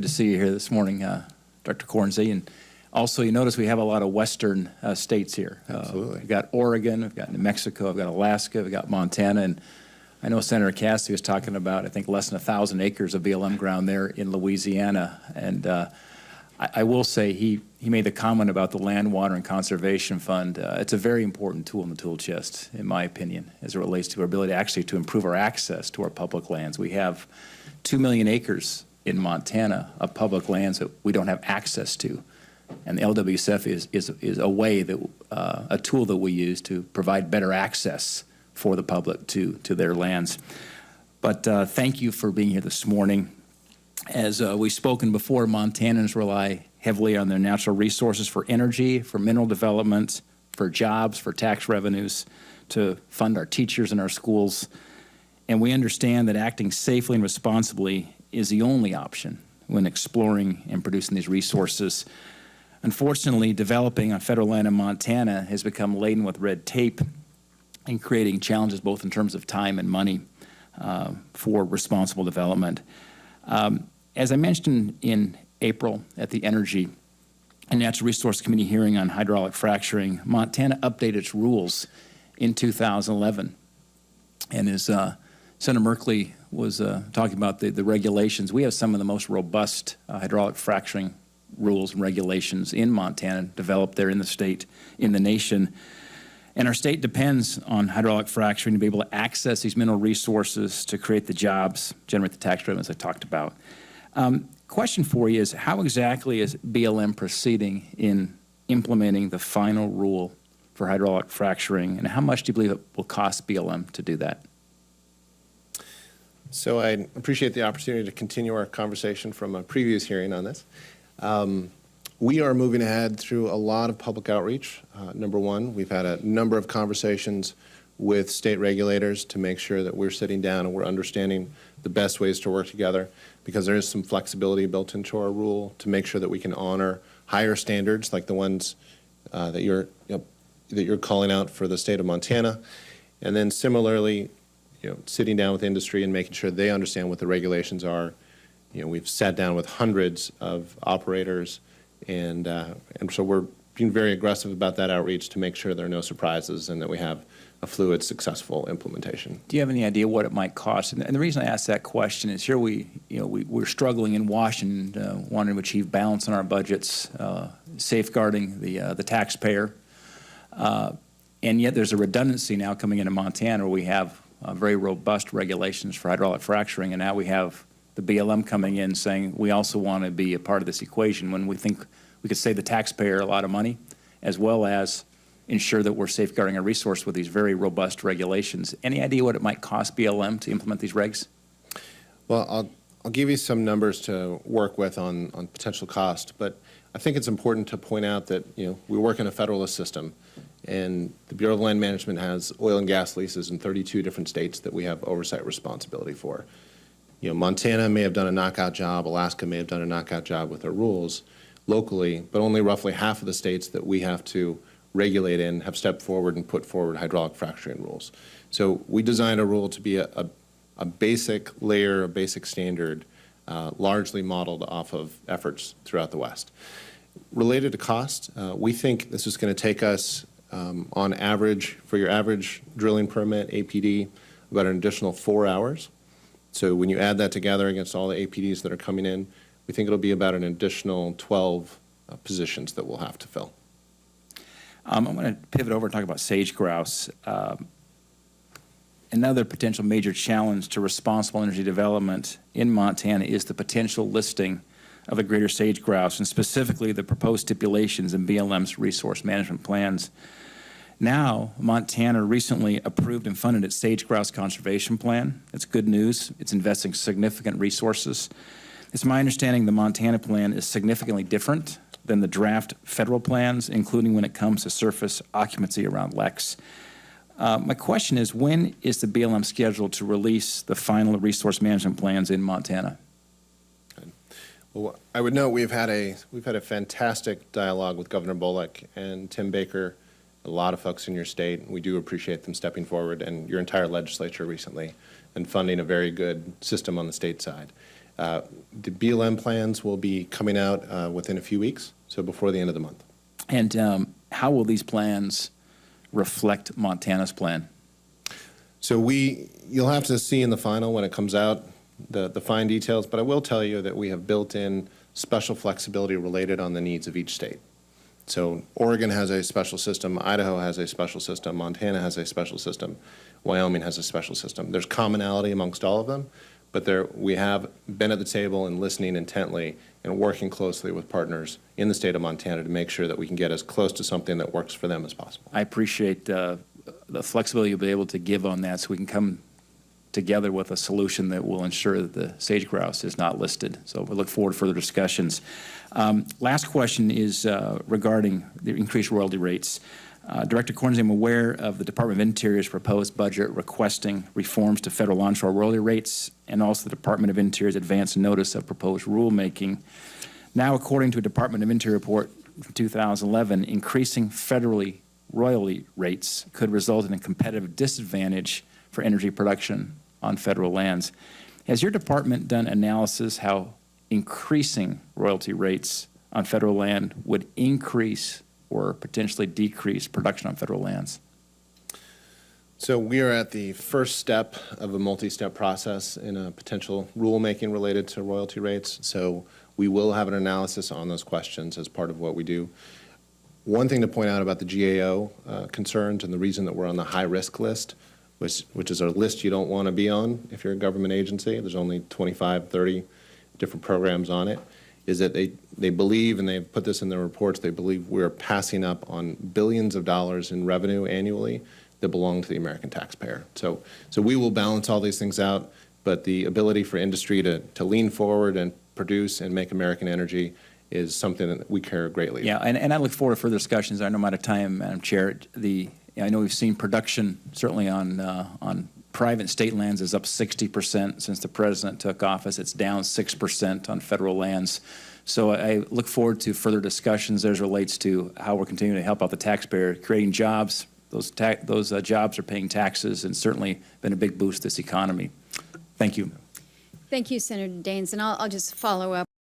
Good to see you here this morning, Dr. Cornsey. And also, you notice we have a lot of western states here. Absolutely. We've got Oregon, we've got New Mexico, we've got Alaska, we've got Montana, and I know Senator Cassidy was talking about, I think, less than 1,000 acres of BLM ground there in Louisiana. And I will say he made the comment about the Land, Water, and Conservation Fund. It's a very important tool in the tool chest, in my opinion, as it relates to our ability actually to improve our access to our public lands. We have 2 million acres in Montana of public lands that we don't have access to. And the LWCF is a way that, a tool that we use to provide better access for the public to their lands. But thank you for being here this morning. As we've spoken before, Montanans rely heavily on their natural resources for energy, for mineral development, for jobs, for tax revenues, to fund our teachers and our schools. And we understand that acting safely and responsibly is the only option when exploring and producing these resources. Unfortunately, developing on federal land in Montana has become laden with red tape and creating challenges both in terms of time and money for responsible development. As I mentioned in April at the Energy and Natural Resource Committee hearing on hydraulic fracturing, Montana updated its rules in 2011. And as Senator Merkley was talking about the regulations, we have some of the most robust hydraulic fracturing rules and regulations in Montana developed there in the state, in the nation. And our state depends on hydraulic fracturing to be able to access these mineral resources to create the jobs, generate the tax revenues I talked about. Question for you is, how exactly is BLM proceeding in implementing the final rule for hydraulic fracturing, and how much do you believe it will cost BLM to do that? So I appreciate the opportunity to continue our conversation from a previous hearing on this. We are moving ahead through a lot of public outreach. Number one, we've had a number of conversations with state regulators to make sure that we're sitting down and we're understanding the best ways to work together, because there is some flexibility built into our rule to make sure that we can honor higher standards like the ones that you're calling out for the state of Montana. And then similarly, sitting down with industry and making sure they understand what the regulations are. We've sat down with hundreds of operators, and so we're being very aggressive about that outreach to make sure there are no surprises and that we have a fluid, successful implementation. Do you have any idea what it might cost? And the reason I ask that question is here we're struggling in Washington, wanting to achieve balance in our budgets, safeguarding the taxpayer, and yet there's a redundancy now coming into Montana where we have very robust regulations for hydraulic fracturing, and now we have the BLM coming in saying we also want to be a part of this equation when we think we could save the taxpayer a lot of money, as well as ensure that we're safeguarding our resource with these very robust regulations. Any idea what it might cost BLM to implement these regs? Well, I'll give you some numbers to work with on potential cost, but I think it's important to point out that we work in a federalist system, and the Bureau of Land Management has oil and gas leases in 32 different states that we have oversight responsibility for. Montana may have done a knockout job, Alaska may have done a knockout job with their rules locally, but only roughly half of the states that we have to regulate in have stepped forward and put forward hydraulic fracturing rules. So we designed a rule to be a basic layer, a basic standard, largely modeled off of efforts throughout the West. Related to cost, we think this is going to take us, on average, for your average drilling permit, APD, about an additional 4 hours. So when you add that together against all the APDs that are coming in, we think it'll be about an additional 12 positions that we'll have to fill. I'm going to pivot over and talk about sage grouse. Another potential major challenge to responsible energy development in Montana is the potential listing of a greater sage grouse, and specifically the proposed stipulations in BLM's resource management plans. Now, Montana recently approved and funded its sage grouse conservation plan. That's good news. It's investing significant resources. It's my understanding the Montana plan is significantly different than the draft federal plans, including when it comes to surface occupancy around LECs. My question is, when is the BLM scheduled to release the final resource management plans in Montana? Well, I would note we've had a fantastic dialogue with Governor Bullock and Tim Baker, a lot of folks in your state. We do appreciate them stepping forward, and your entire legislature recently, and funding a very good system on the state side. The BLM plans will be coming out within a few weeks, so before the end of the month. And how will these plans reflect Montana's plan? So you'll have to see in the final when it comes out the fine details, but I will tell you that we have built in special flexibility related on the needs of each state. So Oregon has a special system, Idaho has a special system, Montana has a special system, Wyoming has a special system. There's commonality amongst all of them, but we have been at the table and listening intently and working closely with partners in the state of Montana to make sure that we can get as close to something that works for them as possible. I appreciate the flexibility you'll be able to give on that so we can come together with a solution that will ensure that the sage grouse is not listed. So we look forward to further discussions. Last question is regarding the increased royalty rates. Director Corns, I'm aware of the Department of Interior's proposed budget requesting reforms to federal onshore royalty rates and also the Department of Interior's advance notice of proposed rulemaking. Now, according to a Department of Interior report from 2011, increasing federally royalty rates could result in a competitive disadvantage for energy production on federal lands. Has your department done analysis how increasing royalty rates on federal land would increase or potentially decrease production on federal lands? So we are at the first step of a multi-step process in a potential rulemaking related to royalty rates. So we will have an analysis on those questions as part of what we do. One thing to point out about the GAO concerns and the reason that we're on the high-risk list, which is a list you don't want to be on if you're a government agency. There's only 25, 30 different programs on it, is that they believe, and they've put this in their reports, they believe we're passing up on billions of dollars in revenue annually that belong to the American taxpayer. So we will balance all these things out, but the ability for industry to lean forward and produce and make American energy is something that we care greatly about. Yeah, and I look forward to further discussions. I know I'm out of time, Madam Chair. I know we've seen production certainly on private state lands is up 60% since the president took office. It's down 6% on federal lands. So I look forward to further discussions as relates to how we're continuing to help out the taxpayer, creating jobs. Those jobs are paying taxes and certainly been a big boost to this economy. Thank you. Thank you, Senator Daines. And I'll just follow up